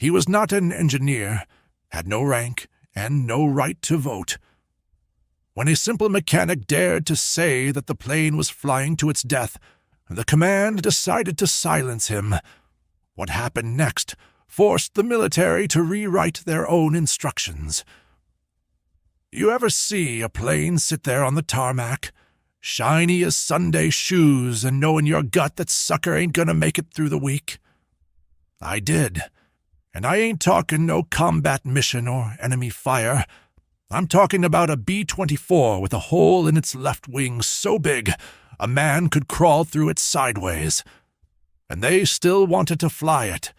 He was not an engineer, had no rank, and no right to vote. When a simple mechanic dared to say that the plane was flying to its death, the command decided to silence him. What happened next forced the military to rewrite their own instructions. You ever see a plane sit there on the tarmac, shiny as Sunday shoes, and know in your gut that sucker ain't gonna make it through the week? I did. And I ain't talking no combat mission or enemy fire. I'm talking about a B-24 with a hole in its left wing so big a man could crawl through it sideways. And they still wanted to fly it.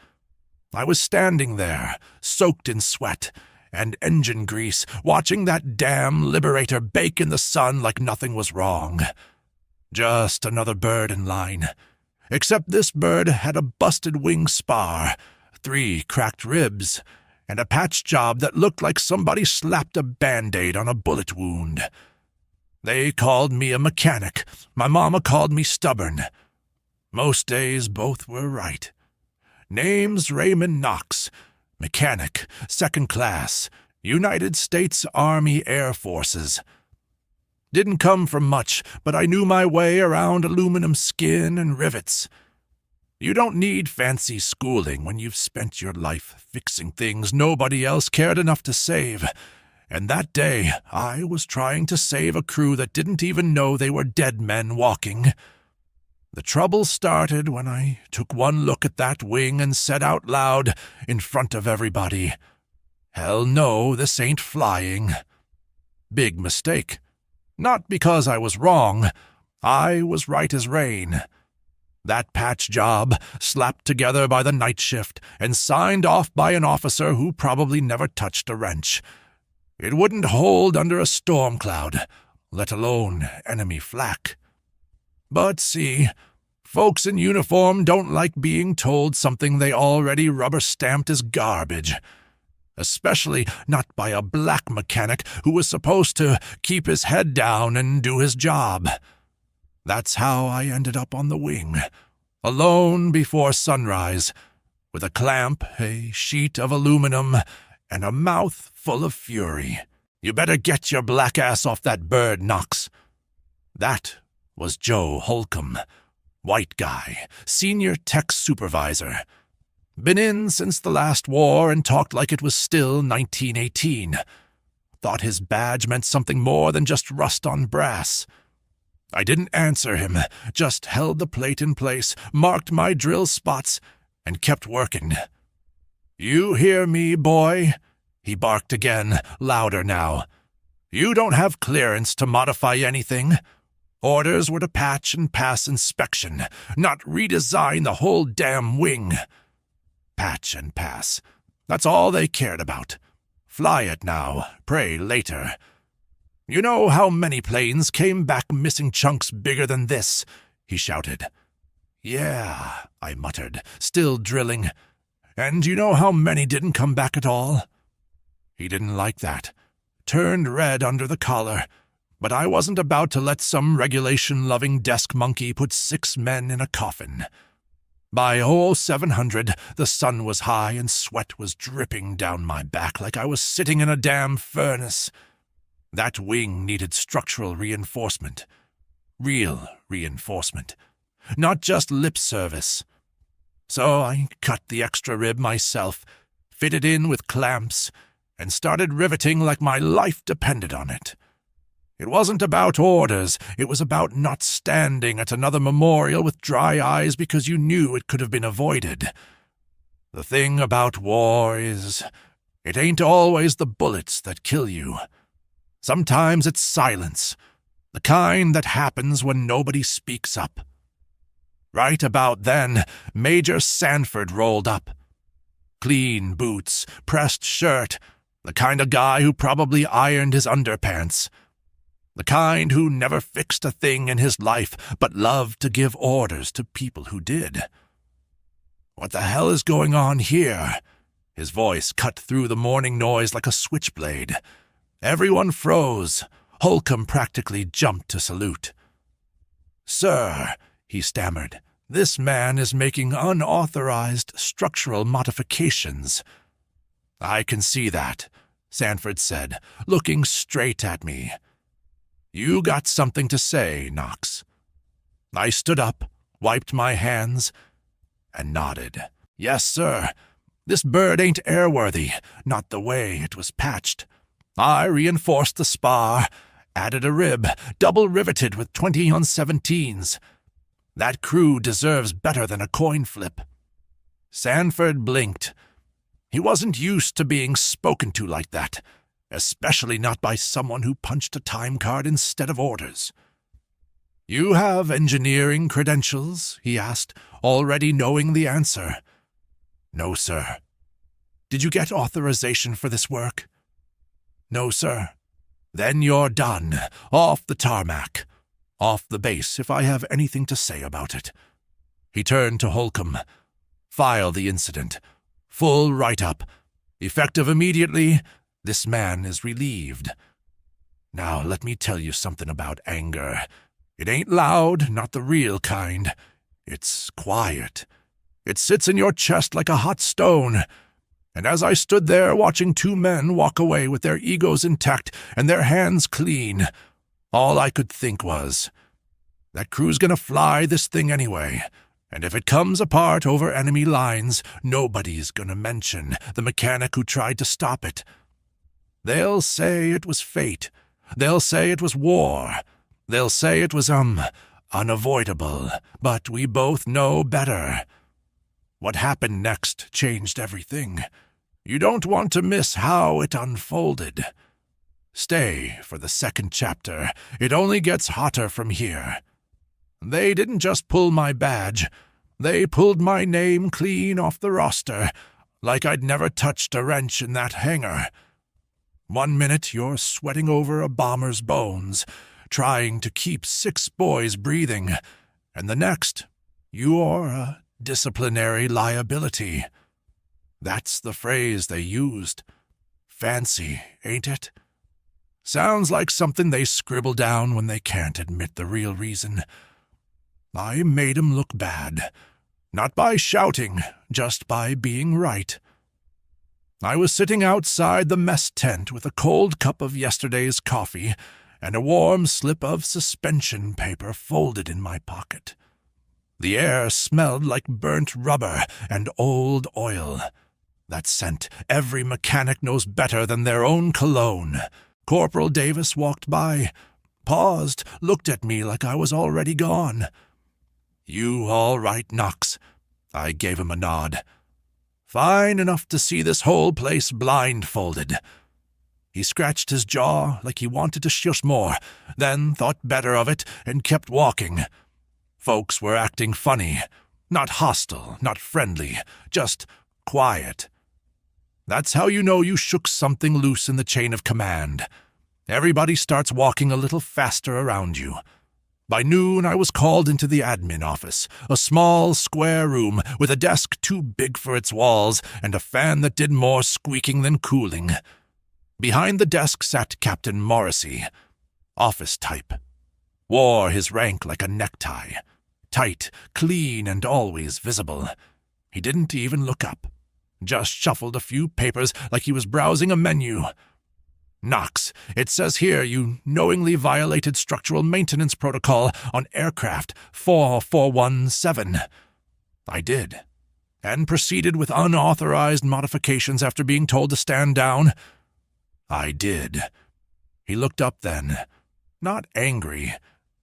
I was standing there, soaked in sweat and engine grease, watching that damn Liberator bake in the sun like nothing was wrong. Just another bird in line. Except this bird had a busted wing spar, 3 cracked ribs, and a patch job that looked like somebody slapped a Band-Aid on a bullet wound. They called me a mechanic. My mama called me stubborn. Most days both were right. Name's Raymond Knox, mechanic, 2nd class, United States Army Air Forces. Didn't come from much, but I knew my way around aluminum skin and rivets. You don't need fancy schooling when you've spent your life fixing things nobody else cared enough to save. And that day, I was trying to save a crew that didn't even know they were dead men walking. The trouble started when I took one look at that wing and said out loud, in front of everybody, "Hell no, this ain't flying." Big mistake. Not because I was wrong. I was right as rain. That patch job, slapped together by the night shift and signed off by an officer who probably never touched a wrench. It wouldn't hold under a storm cloud, let alone enemy flak. But see, folks in uniform don't like being told something they already rubber-stamped as garbage. Especially not by a black mechanic who was supposed to keep his head down and do his job. That's how I ended up on the wing, alone before sunrise, with a clamp, a sheet of aluminum, and a mouth full of fury. You better get your black ass off that bird, Knox. That was Joe Holcomb, white guy, senior tech supervisor. Been in since the last war and talked like it was still 1918. Thought his badge meant something more than just rust on brass. I didn't answer him, just held the plate in place, marked my drill spots, and kept working. "You hear me, boy?" he barked again, louder now. "You don't have clearance to modify anything. Orders were to patch and pass inspection, not redesign the whole damn wing. Patch and pass. That's all they cared about. Fly it now, pray later. You know how many planes came back missing chunks bigger than this?" he shouted. "Yeah," I muttered, still drilling. "And you know how many didn't come back at all?" He didn't like that. Turned red under the collar. But I wasn't about to let some regulation-loving desk monkey put 6 men in a coffin. By 0700, the sun was high and sweat was dripping down my back like I was sitting in a damn furnace. That wing needed structural reinforcement. Real reinforcement. Not just lip service. So I cut the extra rib myself, fitted in with clamps, and started riveting like my life depended on it. It wasn't about orders, it was about not standing at another memorial with dry eyes because you knew it could have been avoided. The thing about war is, it ain't always the bullets that kill you. Sometimes it's silence, the kind that happens when nobody speaks up. Right about then, Major Sanford rolled up. Clean boots, pressed shirt, the kind of guy who probably ironed his underpants. The kind who never fixed a thing in his life, but loved to give orders to people who did. "What the hell is going on here?" His voice cut through the morning noise like a switchblade. Everyone froze. Holcomb practically jumped to salute. "Sir," he stammered, This man is making unauthorized structural modifications." "I can see that," Sanford said, looking straight at me. "You got something to say, Knox." I stood up, wiped my hands, and nodded. "Yes, sir. This bird ain't airworthy, not the way it was patched. I reinforced the spar, added a rib, double riveted with 20 on 17s. That crew deserves better than a coin flip." Sanford blinked. He wasn't used to being spoken to like that, especially not by someone who punched a time card instead of orders. "You have engineering credentials?" he asked, already knowing the answer. "No, sir." "Did you get authorization for this work?" "No, sir." "Then you're done. Off the tarmac. Off the base if I have anything to say about it." He turned to Holcomb. "File the incident. Full write-up. Effective immediately. This man is relieved. Now let me tell you something about anger. It ain't loud, not the real kind. It's quiet. It sits in your chest like a hot stone. And as I stood there watching two men walk away with their egos intact and their hands clean, all I could think was, that crew's gonna fly this thing anyway. And if it comes apart over enemy lines, nobody's gonna mention the mechanic who tried to stop it. They'll say it was fate. They'll say it was war. They'll say it was, unavoidable. But we both know better. What happened next changed everything. You don't want to miss how it unfolded. Stay for the second chapter. It only gets hotter from here. They didn't just pull my badge. They pulled my name clean off the roster, like I'd never touched a wrench in that hangar. 1 minute you're sweating over a bomber's bones, trying to keep 6 boys breathing, and the next, you're a disciplinary liability. That's the phrase they used. Fancy, ain't it? Sounds like something they scribble down when they can't admit the real reason. I made 'em look bad. Not by shouting, just by being right. I was sitting outside the mess tent with a cold cup of yesterday's coffee and a warm slip of suspension paper folded in my pocket. The air smelled like burnt rubber and old oil. That scent every mechanic knows better than their own cologne. Corporal Davis walked by, paused, looked at me like I was already gone. "You all right, Knox?" I gave him a nod. "Fine enough to see this whole place blindfolded." He scratched his jaw like he wanted to shush more, then thought better of it and kept walking. Folks were acting funny. Not hostile, not friendly, just quiet. That's how you know you shook something loose in the chain of command. Everybody starts walking a little faster around you. By noon, I was called into the admin office, a small, square room with a desk too big for its walls and a fan that did more squeaking than cooling. Behind the desk sat Captain Morrissey, office type. Wore his rank like a necktie, tight, clean, and always visible. He didn't even look up, just shuffled a few papers like he was browsing a menu. "Knox, it says here you knowingly violated structural maintenance protocol on aircraft 4417. I did, and proceeded with unauthorized modifications after being told to stand down. I did. He looked up then, not angry,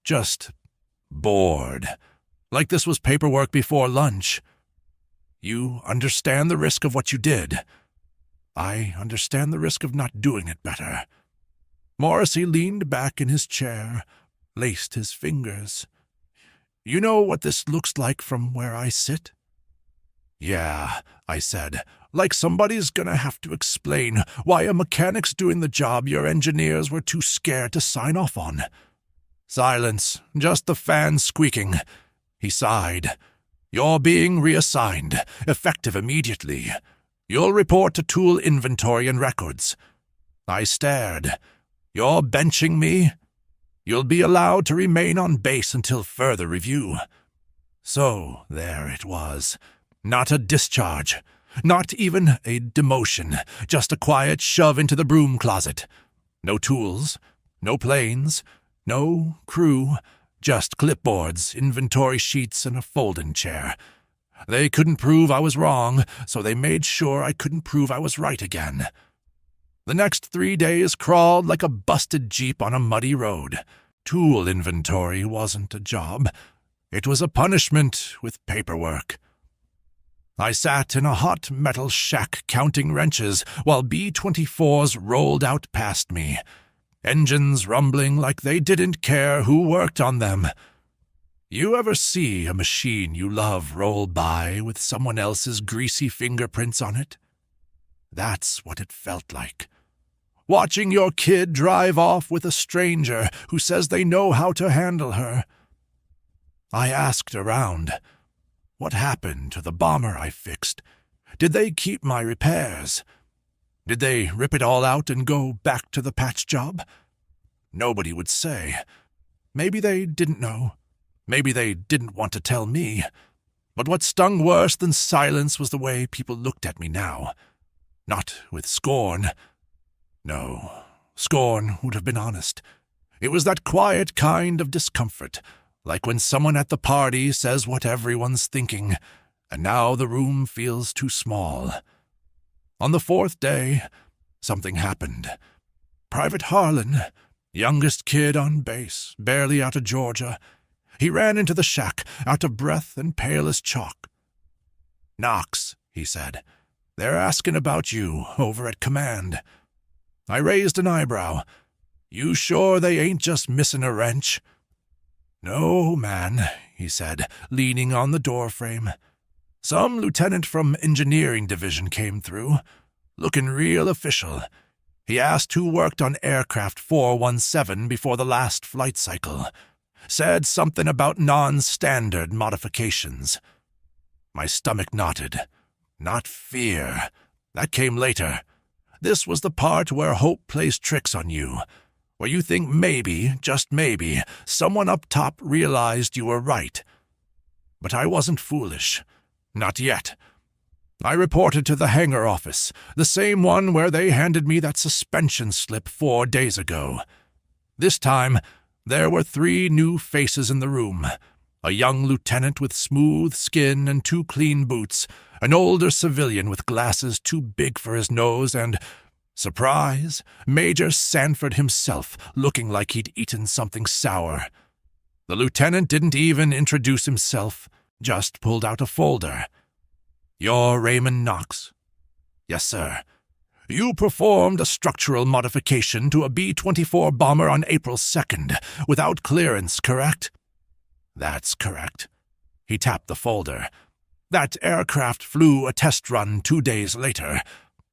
just bored, like this was paperwork before lunch. You understand the risk of what you did. I understand the risk of not doing it better. Morrissey leaned back in his chair, laced his fingers. You know what this looks like from where I sit? Yeah, I said, like somebody's gonna have to explain why a mechanic's doing the job your engineers were too scared to sign off on. Silence, just the fan squeaking. He sighed. You're being reassigned, effective immediately. You'll report to tool inventory and records. I stared. You're benching me? You'll be allowed to remain on base until further review. So there it was. Not a discharge. Not even a demotion. Just a quiet shove into the broom closet. No tools. No planes. No crew. Just clipboards, inventory sheets, and a folding chair. They couldn't prove I was wrong, so they made sure I couldn't prove I was right again. The next 3 days crawled like a busted Jeep on a muddy road. Tool inventory wasn't a job. It was a punishment with paperwork. I sat in a hot metal shack counting wrenches while B-24s rolled out past me, engines rumbling like they didn't care who worked on them. You ever see a machine you love roll by with someone else's greasy fingerprints on it? That's what it felt like. Watching your kid drive off with a stranger who says they know how to handle her. I asked around, what happened to the bomber I fixed? Did they keep my repairs? Did they rip it all out and go back to the patch job? Nobody would say. Maybe they didn't know. Maybe they didn't want to tell me. But what stung worse than silence was the way people looked at me now. Not with scorn. No, scorn would have been honest. It was that quiet kind of discomfort, like when someone at the party says what everyone's thinking, and now the room feels too small. On the 4th day, something happened. Private Harlan, youngest kid on base, barely out of Georgia, he ran into the shack, out of breath and pale as chalk. "Knox," he said, "they're asking about you over at command." I raised an eyebrow. "You sure they ain't just missing a wrench?" "No, man," he said, leaning on the doorframe. "Some lieutenant from Engineering Division came through, looking real official. He asked who worked on aircraft 417 before the last flight cycle. Said something about non-standard modifications." My stomach knotted. Not fear. That came later. This was the part where hope plays tricks on you, where you think maybe, just maybe, someone up top realized you were right. But I wasn't foolish. Not yet. I reported to the hangar office, the same one where they handed me that suspension slip 4 days ago. This time, there were 3 new faces in the room. A young lieutenant with smooth skin and 2 clean boots, an older civilian with glasses too big for his nose, and, surprise, Major Sanford himself, looking like he'd eaten something sour. The lieutenant didn't even introduce himself, just pulled out a folder. "You're Raymond Knox." "Yes, sir." "You performed a structural modification to a B-24 bomber on April 2nd, without clearance, correct?" "That's correct." He tapped the folder. "That aircraft flew a test run 2 days later.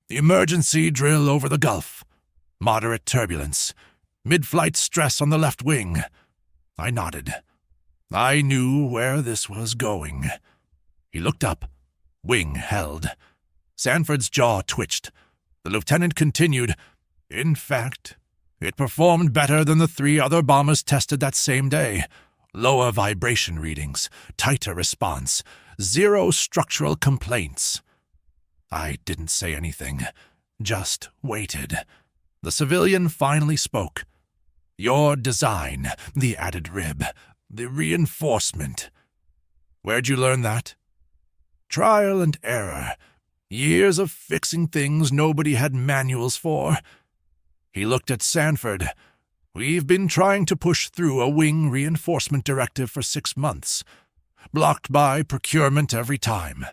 Emergency drill over the Gulf. Moderate turbulence. Mid-flight stress on the left wing." I nodded. I knew where this was going. He looked up. Wing held. Sanford's jaw twitched. The lieutenant continued, "In fact, it performed better than the 3 other bombers tested that same day. Lower vibration readings, tighter response, 0 structural complaints." I didn't say anything, just waited. The civilian finally spoke. "Your design, the added rib, the reinforcement. Where'd you learn that?" "Trial and error. Years of fixing things nobody had manuals for." He looked at Sanford. "We've been trying to push through a wing reinforcement directive for 6 months. Blocked by procurement every time."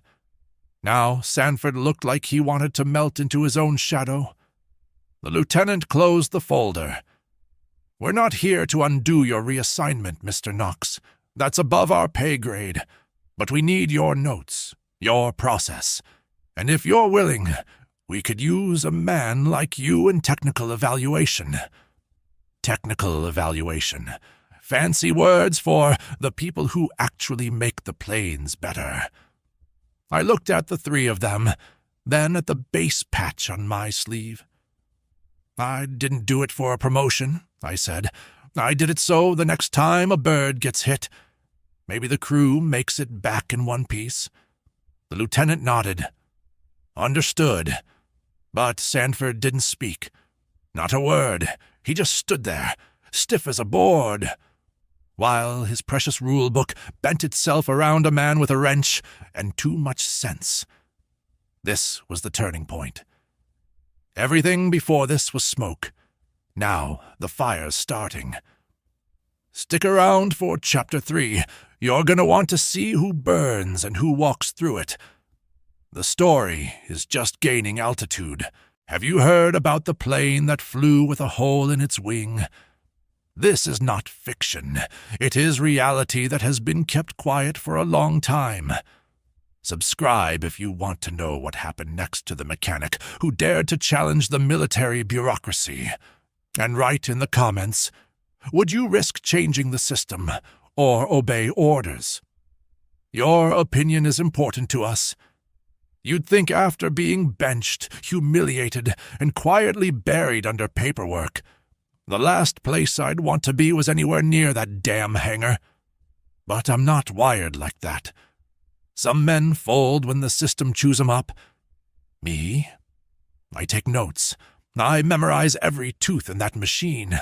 Now Sanford looked like he wanted to melt into his own shadow. The lieutenant closed the folder. "We're not here to undo your reassignment, Mr. Knox. That's above our pay grade. But we need your notes, your process. And if you're willing, we could use a man like you in technical evaluation." Technical evaluation. Fancy words for the people who actually make the planes better. I looked at the 3 of them, then at the base patch on my sleeve. "I didn't do it for a promotion," I said. "I did it so the next time a bird gets hit." Maybe the crew makes it back in one piece." The lieutenant nodded. "Understood." But Sanford didn't speak. Not a word. He just stood there, stiff as a board, while his precious rule book bent itself around a man with a wrench and too much sense. This was the turning point. Everything before this was smoke. Now the fire's starting. Stick around for Chapter 3. You're going to want to see who burns and who walks through it. The story is just gaining altitude. Have you heard about the plane that flew with a hole in its wing? This is not fiction. It is reality that has been kept quiet for a long time. Subscribe if you want to know what happened next to the mechanic who dared to challenge the military bureaucracy. And write in the comments, would you risk changing the system or obey orders? Your opinion is important to us. You'd think after being benched, humiliated, and quietly buried under paperwork, the last place I'd want to be was anywhere near that damn hangar. But I'm not wired like that. Some men fold when the system chews 'em up. Me? I take notes. I memorize every tooth in that machine.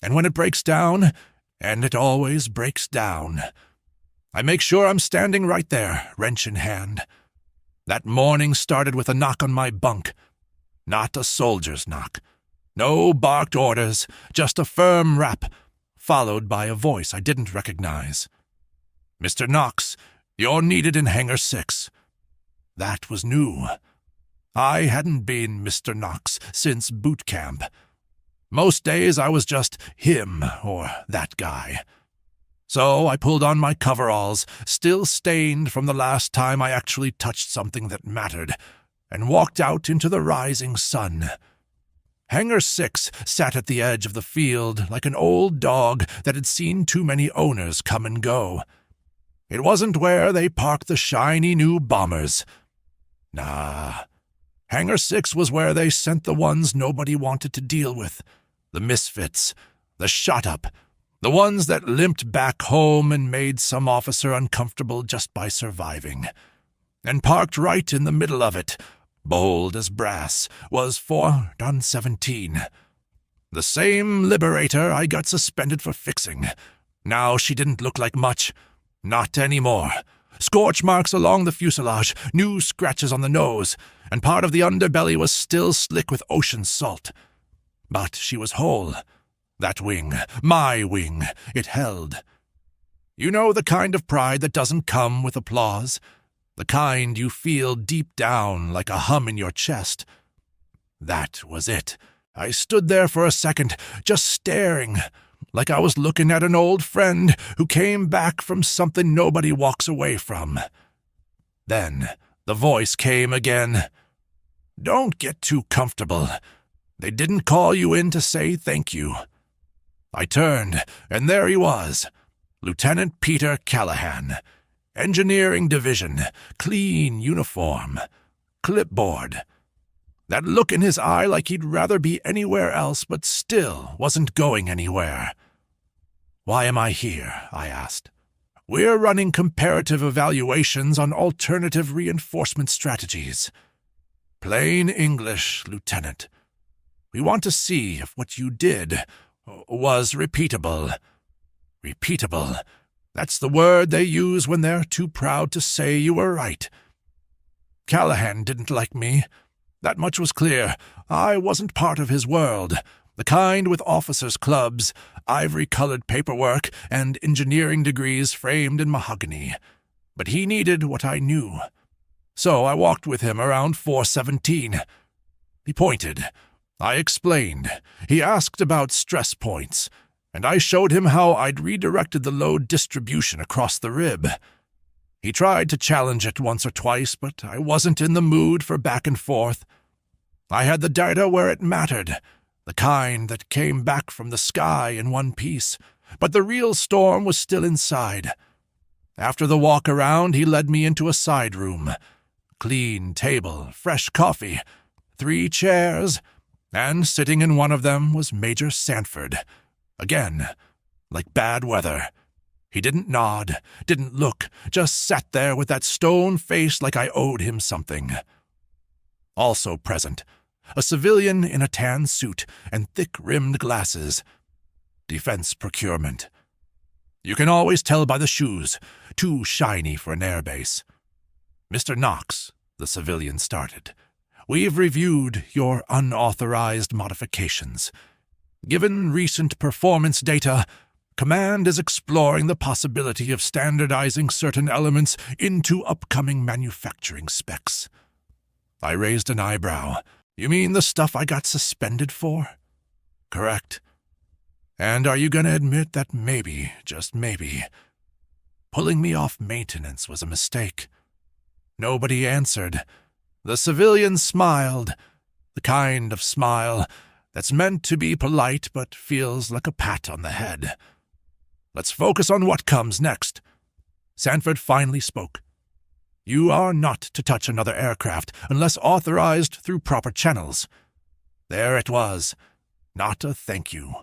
And when it breaks down, and it always breaks down, I make sure I'm standing right there, wrench in hand. That morning started with a knock on my bunk. Not a soldier's knock. No barked orders, just a firm rap, followed by a voice I didn't recognize. "Mr. Knox, you're needed in Hangar 6. That was new. I hadn't been Mr. Knox since boot camp. Most days I was just him or that guy. So I pulled on my coveralls, still stained from the last time I actually touched something that mattered, and walked out into the rising sun. Hangar 6 sat at the edge of the field like an old dog that had seen too many owners come and go. It wasn't where they parked the shiny new bombers. Nah. Hangar 6 was where they sent the ones nobody wanted to deal with. The misfits. The shot-up. The ones that limped back home and made some officer uncomfortable just by surviving. And parked right in the middle of it, bold as brass, was 4-17. The same Liberator I got suspended for fixing. Now she didn't look like much. Not anymore. Scorch marks along the fuselage, new scratches on the nose, and part of the underbelly was still slick with ocean salt. But she was whole. That wing, my wing, it held. You know the kind of pride that doesn't come with applause? The kind you feel deep down like a hum in your chest? That was it. I stood there for a second, just staring, like I was looking at an old friend who came back from something nobody walks away from. Then the voice came again. "Don't get too comfortable. They didn't call you in to say thank you." I turned, and there he was, Lieutenant Peter Callahan, Engineering Division, clean uniform, clipboard. That look in his eye like he'd rather be anywhere else but still wasn't going anywhere. "Why am I here?" I asked. "We're running comparative evaluations on alternative reinforcement strategies. Plain English, Lieutenant. We want to see if what you did was repeatable." Repeatable. That's the word they use when they're too proud to say you were right. Callahan didn't like me. That much was clear. I wasn't part of his world, the kind with officers' clubs, ivory-colored paperwork, and engineering degrees framed in mahogany. But he needed what I knew. So I walked with him around 417. He pointed. I explained. He asked about stress points, and I showed him how I'd redirected the load distribution across the rib. He tried to challenge it once or twice, but I wasn't in the mood for back and forth. I had the data where it mattered, the kind that came back from the sky in one piece, but the real storm was still inside. After the walk around, he led me into a side room. Clean table, fresh coffee, 3 chairs, and sitting in one of them was Major Sanford. Again, like bad weather. He didn't nod, didn't look, just sat there with that stone face like I owed him something. Also present, a civilian in a tan suit and thick-rimmed glasses. Defense procurement. You can always tell by the shoes, too shiny for an airbase. Mr. Knox, the civilian started, we've reviewed your unauthorized modifications. Given recent performance data, Command is exploring the possibility of standardizing certain elements into upcoming manufacturing specs. I raised an eyebrow. You mean the stuff I got suspended for? Correct. And are you going to admit that maybe, just maybe, pulling me off maintenance was a mistake? Nobody answered. The civilian smiled, the kind of smile that's meant to be polite but feels like a pat on the head. Let's focus on what comes next. Sanford finally spoke. You are not to touch another aircraft unless authorized through proper channels. There it was. Not a thank you.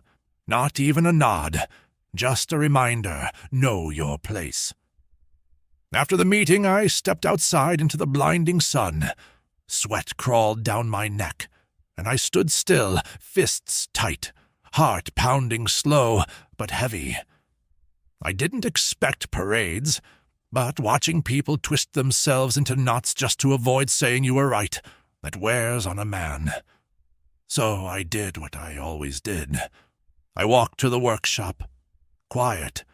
Not even a nod. Just a reminder, know your place. After the meeting, I stepped outside into the blinding sun. Sweat crawled down my neck, and I stood still, fists tight, heart pounding slow but heavy. I didn't expect parades, but watching people twist themselves into knots just to avoid saying you were right, that wears on a man. So I did what I always did. I walked to the workshop. Quiet.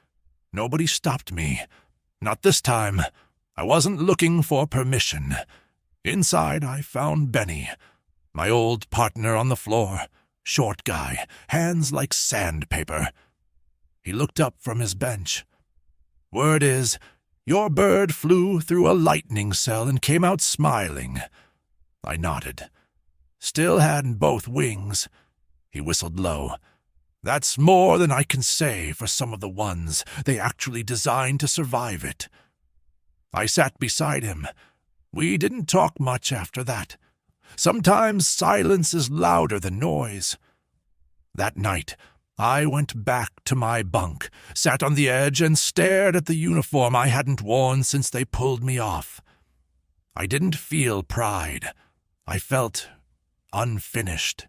Nobody stopped me. Not this time. I wasn't looking for permission. Inside I found Benny, my old partner on the floor, short guy, hands like sandpaper. He looked up from his bench. Word is, your bird flew through a lightning cell and came out smiling. I nodded. Still had both wings. He whistled low. That's more than I can say for some of the ones they actually designed to survive it. I sat beside him. We didn't talk much after that. Sometimes silence is louder than noise. That night, I went back to my bunk, sat on the edge, and stared at the uniform I hadn't worn since they pulled me off. I didn't feel pride. I felt unfinished.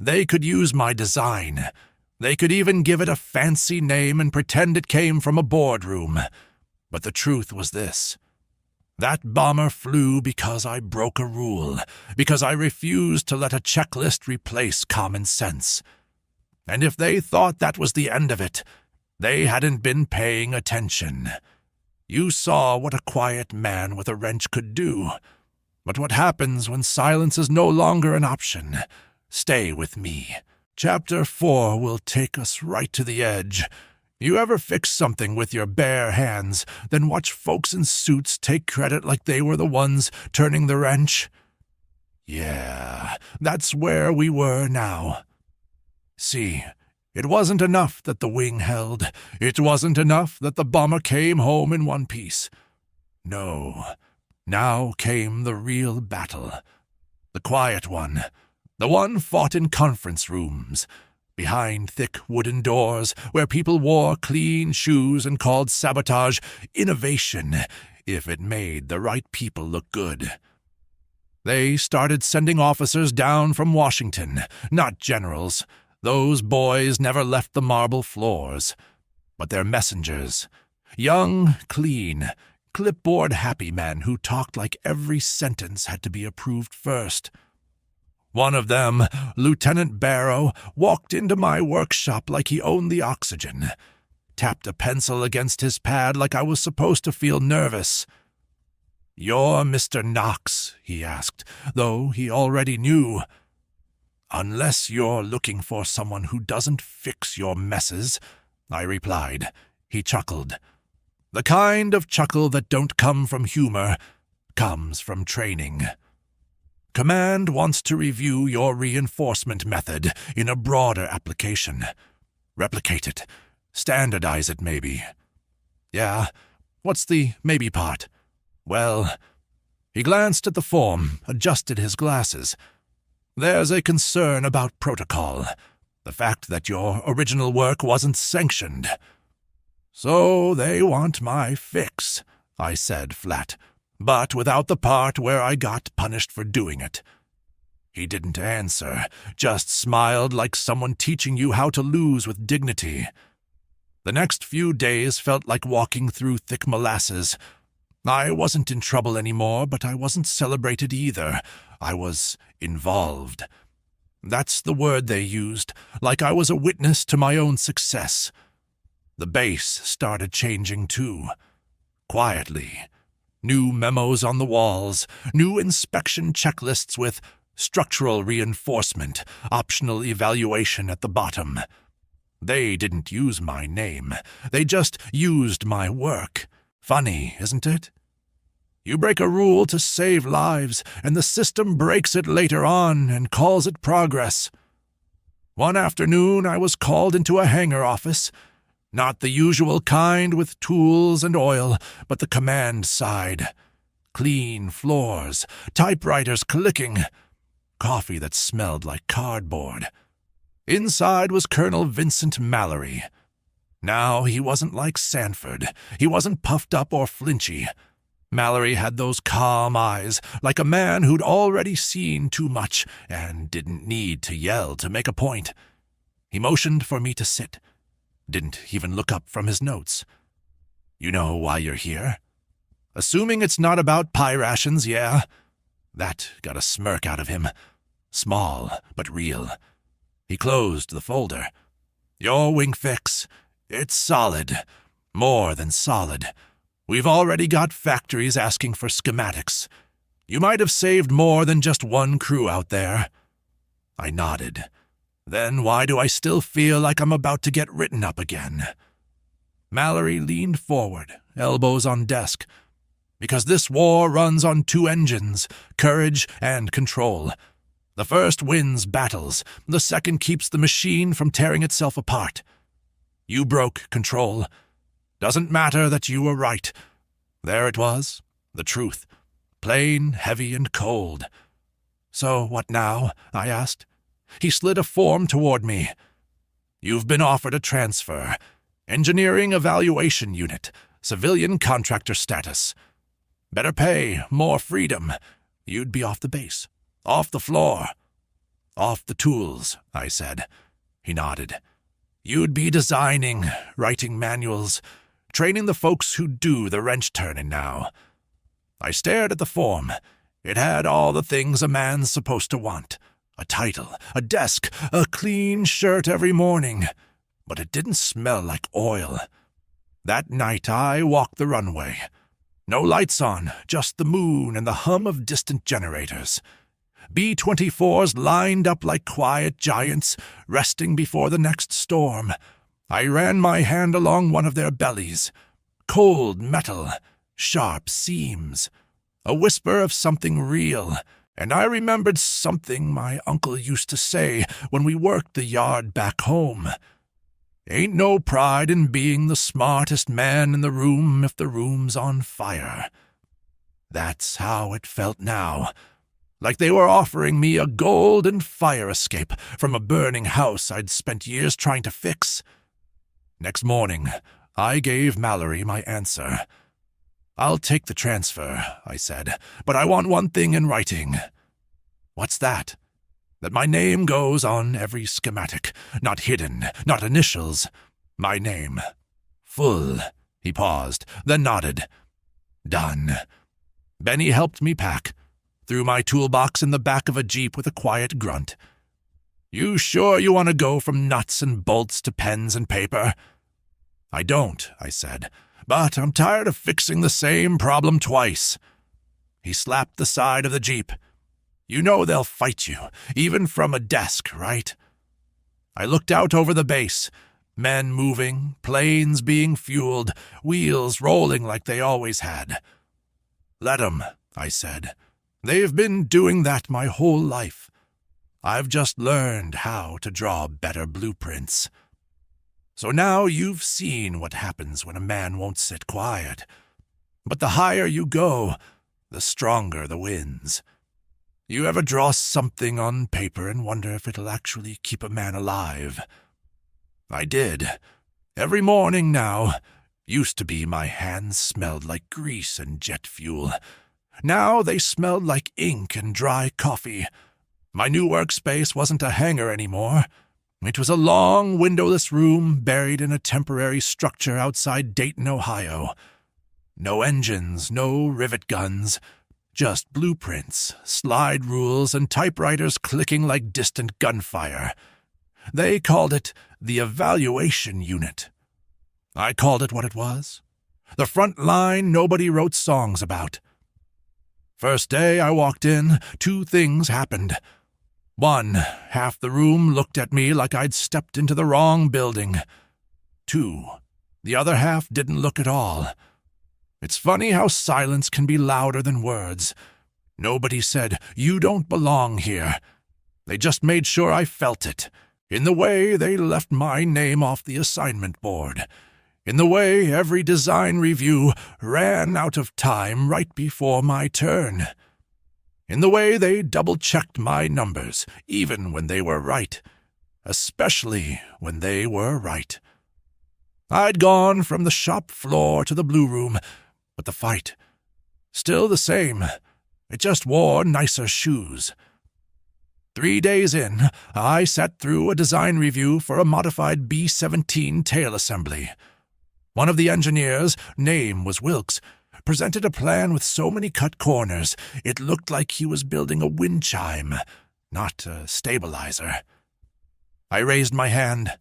They could use my design. They could even give it a fancy name and pretend it came from a boardroom. But the truth was this. That bomber flew because I broke a rule, because I refused to let a checklist replace common sense. And if they thought that was the end of it, they hadn't been paying attention. You saw what a quiet man with a wrench could do. But what happens when silence is no longer an option? Stay with me. Chapter 4 will take us right to the edge. You ever fix something with your bare hands, then watch folks in suits take credit like they were the ones turning the wrench? Yeah, that's where we were now. See, it wasn't enough that the wing held. It wasn't enough that the bomber came home in one piece. No, now came the real battle. The quiet one. The one fought in conference rooms, behind thick wooden doors where people wore clean shoes and called sabotage innovation if it made the right people look good. They started sending officers down from Washington, not generals. Those boys never left the marble floors. But their messengers, young, clean, clipboard-happy men who talked like every sentence had to be approved first. One of them, Lieutenant Barrow, walked into my workshop like he owned the oxygen, tapped a pencil against his pad like I was supposed to feel nervous. "You're Mr. Knox?" he asked, though he already knew. "Unless you're looking for someone who doesn't fix your messes," I replied. He chuckled. The kind of chuckle that don't come from humor, comes from training. Command wants to review your reinforcement method in a broader application. Replicate it. Standardize it, maybe. Yeah, what's the maybe part? Well, he glanced at the form, adjusted his glasses. There's a concern about protocol. The fact that your original work wasn't sanctioned. "So they want my fix," I said flat, but without the part where I got punished for doing it. He didn't answer, just smiled like someone teaching you how to lose with dignity. The next few days felt like walking through thick molasses. I wasn't in trouble anymore, but I wasn't celebrated either. I was involved. That's the word they used, like I was a witness to my own success. The base started changing too. Quietly. New memos on the walls, new inspection checklists with structural reinforcement, optional evaluation at the bottom. They didn't use my name. They just used my work. Funny, isn't it? You break a rule to save lives, and the system breaks it later on and calls it progress. One afternoon I was called into a hangar office. Not the usual kind with tools and oil, but the command side. Clean floors, typewriters clicking, coffee that smelled like cardboard. Inside was Colonel Vincent Mallory. Now he wasn't like Sanford. He wasn't puffed up or flinchy. Mallory had those calm eyes, like a man who'd already seen too much and didn't need to yell to make a point. He motioned for me to sit. Didn't even look up from his notes. "You know why you're here?" "Assuming it's not about pie rations, yeah." That got a smirk out of him. Small, but real. He closed the folder. "Your wing fix. It's solid. More than solid. We've already got factories asking for schematics. You might have saved more than just one crew out there." I nodded. Then why do I still feel like I'm about to get written up again? Mallory leaned forward, elbows on desk. "Because this war runs on two engines, courage and control. The first wins battles, the second keeps the machine from tearing itself apart. You broke control. Doesn't matter that you were right. There it was, the truth, plain, heavy, and cold." "So what now?" I asked. He slid a form toward me. "You've been offered a transfer. Engineering Evaluation Unit, civilian contractor status. Better pay, more freedom. You'd be off the base. Off the floor." "Off the tools," I said. He nodded. "You'd be designing, writing manuals, training the folks who do the wrench-turning now." I stared at the form. It had all the things a man's supposed to want. A title, a desk, a clean shirt every morning. But it didn't smell like oil. That night I walked the runway. No lights on, just the moon and the hum of distant generators. B-24s lined up like quiet giants, resting before the next storm. I ran my hand along one of their bellies. Cold metal, sharp seams. A whisper of something real, and I remembered something my uncle used to say when we worked the yard back home. "Ain't no pride in being the smartest man in the room if the room's on fire." That's how it felt now. Like they were offering me a golden fire escape from a burning house I'd spent years trying to fix. Next morning, I gave Mallory my answer. "I'll take the transfer," I said, "but I want one thing in writing." "What's that?" "That my name goes on every schematic, not hidden, not initials. My name. Full." He paused, then nodded. "Done." Benny helped me pack. Threw my toolbox in the back of a Jeep with a quiet grunt. "You sure you want to go from nuts and bolts to pens and paper?" "I don't," I said, "but I'm tired of fixing the same problem twice." He slapped the side of the Jeep. "You know they'll fight you, even from a desk, right?" I looked out over the base. Men moving, planes being fueled, wheels rolling like they always had. "Let 'em," I said. "They've been doing that my whole life. I've just learned how to draw better blueprints. So now you've seen what happens when a man won't sit quiet. But the higher you go, the stronger the winds. You ever draw something on paper and wonder if it'll actually keep a man alive? I did. Every morning now, Used to be my hands smelled like grease and jet fuel. Now they smelled like ink and dry coffee. My new workspace wasn't a hangar anymore. It was a long, windowless room buried in a temporary structure outside Dayton, Ohio. No engines, no rivet guns, just blueprints, slide rules, and typewriters clicking like distant gunfire. They called it the evaluation unit. I called it what it was. The front line nobody wrote songs about. First day I walked in, 2 things happened. 1, half the room looked at me like I'd stepped into the wrong building. 2, the other half didn't look at all. It's funny how silence can be louder than words. Nobody said, "You don't belong here." They just made sure I felt it, in the way they left my name off the assignment board, in the way every design review ran out of time right before my turn, in the way they double-checked my numbers, even when they were right, especially when they were right. I'd gone from the shop floor to the blue room, but the fight, still the same. It just wore nicer shoes. 3 days in, I sat through a design review for a modified B-17 tail assembly. One of the engineers, name was Wilkes, presented a plan with so many cut corners, it looked like he was building a wind chime, not a stabilizer. I raised my hand.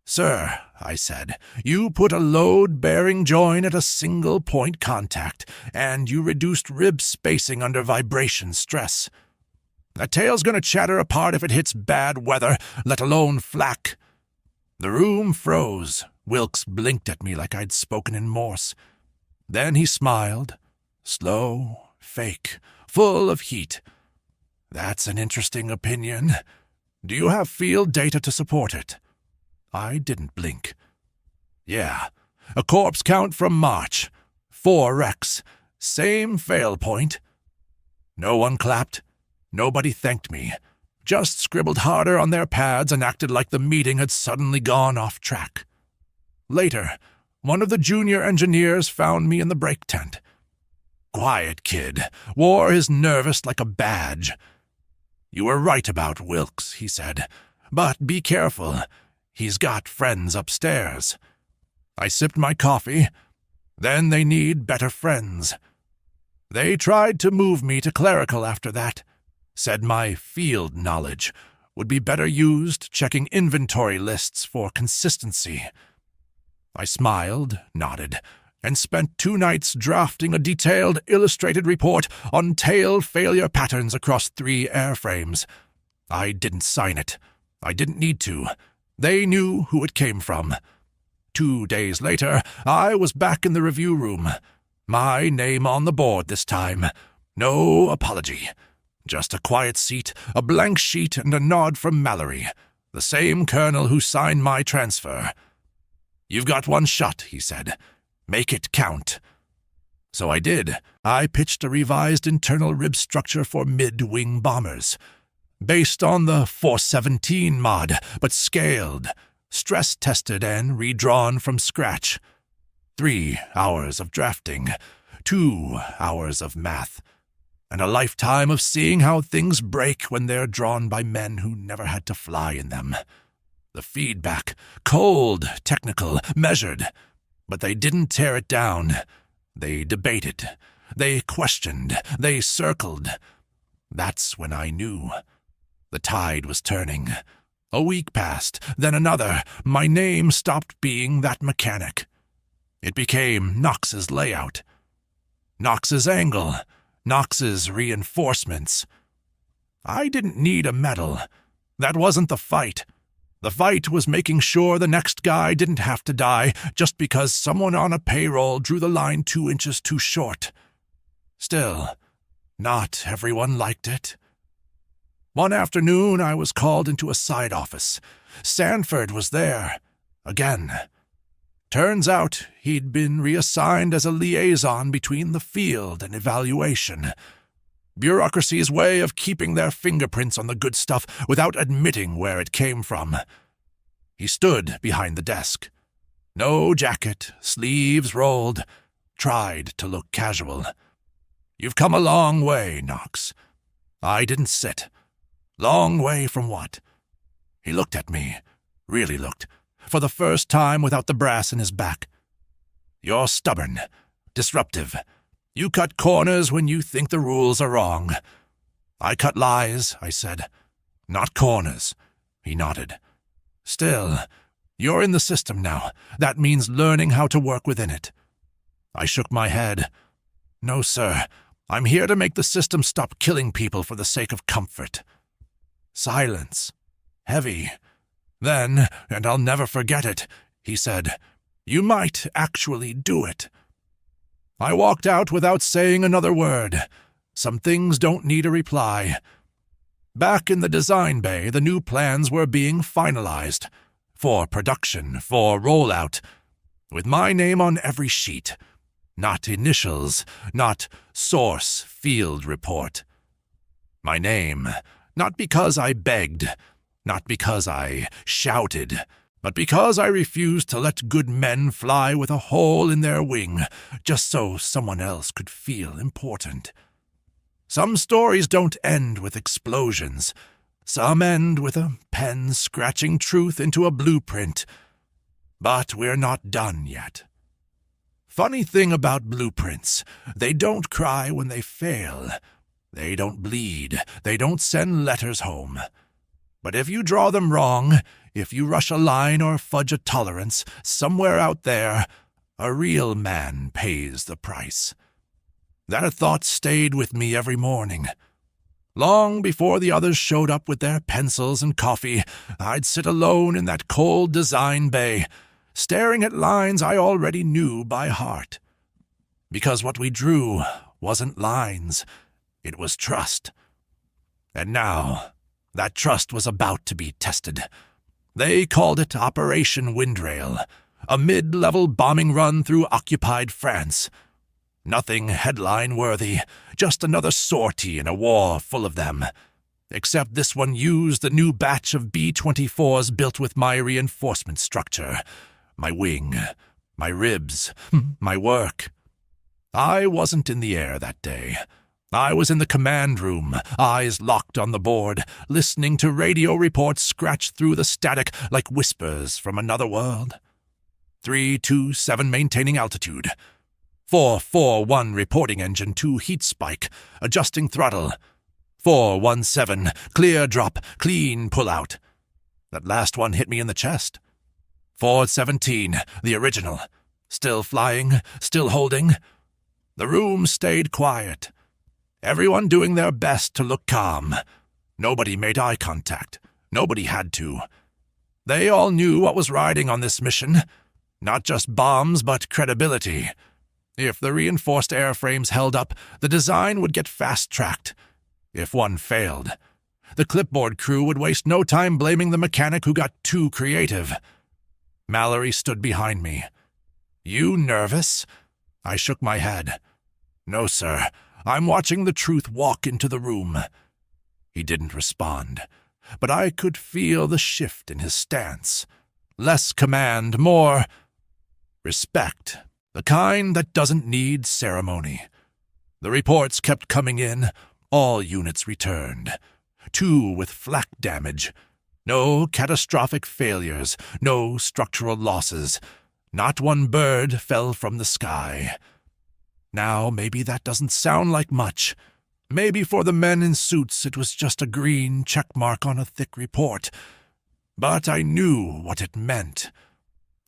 "Sir," I said, "you put a load-bearing join at a single-point contact, and you reduced rib spacing under vibration stress. That tail's going to chatter apart if it hits bad weather, let alone flak." The room froze. Wilkes blinked at me like I'd spoken in Morse. Then he smiled, slow, fake, full of heat. "That's an interesting opinion. Do you have field data to support it?" I didn't blink. "Yeah, a corpse count from March. 4 wrecks. Same fail point." No one clapped. Nobody thanked me. Just scribbled harder on their pads and acted like the meeting had suddenly gone off track. Later, one of the junior engineers found me in the break tent. Quiet kid, wore his nervous like a badge. "You were right about Wilkes," he said, "but be careful. He's got friends upstairs." I sipped my coffee. Then they need better friends. They tried to move me to clerical after that. Said my field knowledge would be better used checking inventory lists for consistency. I smiled, nodded, and spent 2 nights drafting a detailed illustrated report on tail failure patterns across 3 airframes. I didn't sign it. I didn't need to. They knew who it came from. 2 days later, I was back in the review room. My name on the board this time. No apology. Just a quiet seat, a blank sheet, and a nod from Mallory, the same colonel who signed my transfer. "You've got 1 shot," he said. "Make it count." So I did. I pitched a revised internal rib structure for mid-wing bombers, based on the 417 mod, but scaled, stress-tested and redrawn from scratch. 3 hours of drafting, 2 hours of math, and a lifetime of seeing how things break when they're drawn by men who never had to fly in them. The feedback, cold, technical, measured, but they didn't tear it down. They debated, they questioned, they circled. That's when I knew. The tide was turning. A week passed, then another. My name stopped being that mechanic. It became Knox's layout, Knox's angle, Knox's reinforcements. I didn't need a medal. That wasn't the fight. The fight was making sure the next guy didn't have to die just because someone on a payroll drew the line 2 inches too short. Still, not everyone liked it. One afternoon I was called into a side office. Sanford was there. Again. Turns out he'd been reassigned as a liaison between the field and evaluation. Bureaucracy's way of keeping their fingerprints on the good stuff without admitting where it came from. He stood behind the desk. No jacket, sleeves rolled, tried to look casual. You've come a long way, Knox. I didn't sit. Long way from what? He looked at me, really looked, for the first time without the brass in his back. You're stubborn, disruptive. You cut corners when you think the rules are wrong. I cut lies, I said. Not corners. He nodded. Still, you're in the system now. That means learning how to work within it. I shook my head. No, sir. I'm here to make the system stop killing people for the sake of comfort. Silence. Heavy. Then, and I'll never forget it, he said, you might actually do it. I walked out without saying another word. Some things don't need a reply. Back in the design bay, the new plans were being finalized. For production, for rollout. With my name on every sheet. Not initials, not source field report. My name, not because I begged, not because I shouted, but because I refused to let good men fly with a hole in their wing, just so someone else could feel important. Some stories don't end with explosions. Some end with a pen scratching truth into a blueprint. But we're not done yet. Funny thing about blueprints, they don't cry when they fail. They don't bleed. They don't send letters home. But if you draw them wrong, if you rush a line or fudge a tolerance, somewhere out there, a real man pays the price. That thought stayed with me every morning. Long before the others showed up with their pencils and coffee, I'd sit alone in that cold design bay, staring at lines I already knew by heart. Because what we drew wasn't lines, it was trust. And now, that trust was about to be tested. They called it Operation Windrail, a mid-level bombing run through occupied France. Nothing headline-worthy, just another sortie in a war full of them. Except this one used the new batch of B-24s built with my reinforcement structure. My wing, my ribs, my work. I wasn't in the air that day. I was in the command room, eyes locked on the board, listening to radio reports scratch through the static like whispers from another world. 327 maintaining altitude. 441 reporting engine to heat spike, adjusting throttle. 417, clear drop, clean pull-out. That last one hit me in the chest. 417, the original. Still flying, still holding. The room stayed quiet. Everyone doing their best to look calm. Nobody made eye contact. Nobody had to. They all knew what was riding on this mission. Not just bombs, but credibility. If the reinforced airframes held up, the design would get fast-tracked. If one failed, the clipboard crew would waste no time blaming the mechanic who got too creative. Mallory stood behind me. You nervous? I shook my head. No, sir. I'm watching the truth walk into the room. He didn't respond, but I could feel the shift in his stance. Less command, more respect. The kind that doesn't need ceremony. The reports kept coming in. All units returned. 2 with flak damage. No catastrophic failures. No structural losses. Not one bird fell from the sky. Now, maybe that doesn't sound like much. Maybe for the men in suits it was just a green checkmark on a thick report. But I knew what it meant.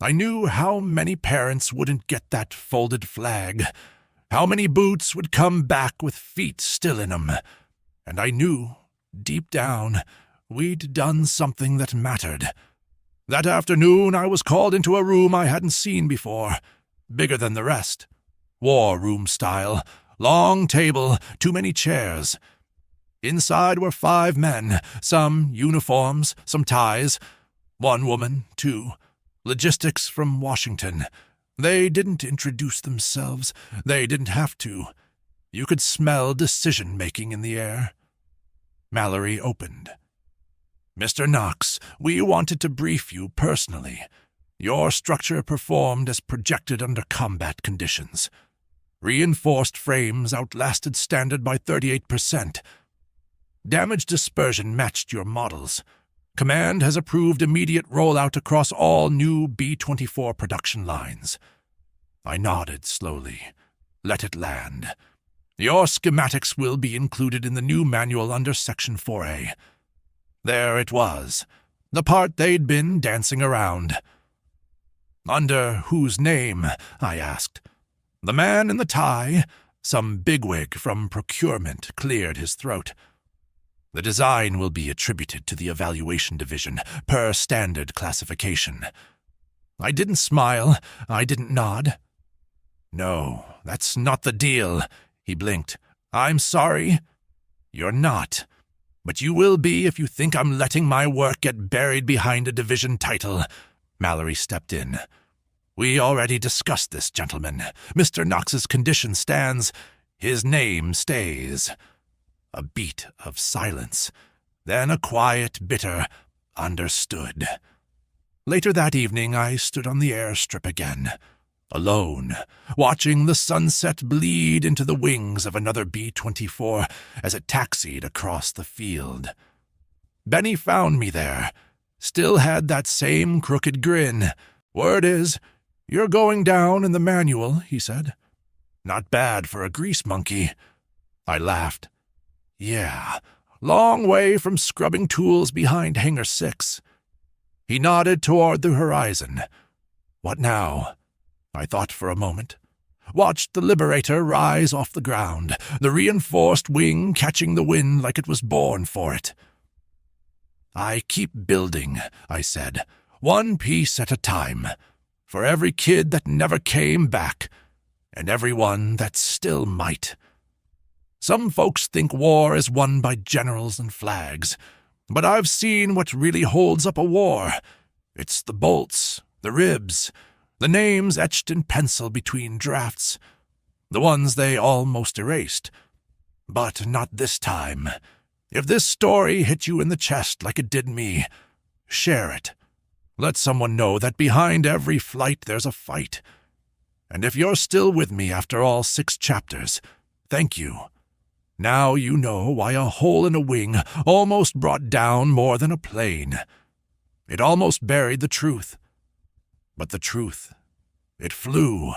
I knew how many parents wouldn't get that folded flag, how many boots would come back with feet still in 'em. And I knew, deep down, we'd done something that mattered. That afternoon I was called into a room I hadn't seen before, bigger than the rest. War room style, long table, too many chairs. Inside were 5 men, some uniforms, some ties, 1 woman, 2. Logistics from Washington. They didn't introduce themselves. They didn't have to. You could smell decision-making in the air. Mallory opened. Mr. Knox, we wanted to brief you personally. Your structure performed as projected under combat conditions. Reinforced frames outlasted standard by 38%. Damage dispersion matched your models. Command has approved immediate rollout across all new B-24 production lines. I nodded slowly. Let it land. Your schematics will be included in the new manual under Section 4A. There it was, the part they'd been dancing around. Under whose name? I asked. The man in the tie, some bigwig from procurement, cleared his throat. The design will be attributed to the Evaluation Division, per standard classification. I didn't smile, I didn't nod. No, that's not the deal, he blinked. I'm sorry. You're not. But you will be if you think I'm letting my work get buried behind a division title. Mallory stepped in. We already discussed this, gentlemen. Mr. Knox's condition stands. His name stays. A beat of silence. Then a quiet, bitter, understood. Later that evening, I stood on the airstrip again. Alone, watching the sunset bleed into the wings of another B-24 as it taxied across the field. Benny found me there. Still had that same crooked grin. Word is, you're going down in the manual, he said. Not bad for a grease monkey. I laughed. Yeah, long way from scrubbing tools behind Hangar 6. He nodded toward the horizon. What now? I thought for a moment. Watched the Liberator rise off the ground, the reinforced wing catching the wind like it was born for it. I keep building, I said, one piece at a time, for every kid that never came back, and every one that still might. Some folks think war is won by generals and flags, but I've seen what really holds up a war. It's the bolts, the ribs, the names etched in pencil between drafts, the ones they almost erased. But not this time. If this story hit you in the chest like it did me, share it. Let someone know that behind every flight there's a fight. And if you're still with me after all 6 chapters, thank you. Now you know why a hole in a wing almost brought down more than a plane. It almost buried the truth. But the truth, it flew.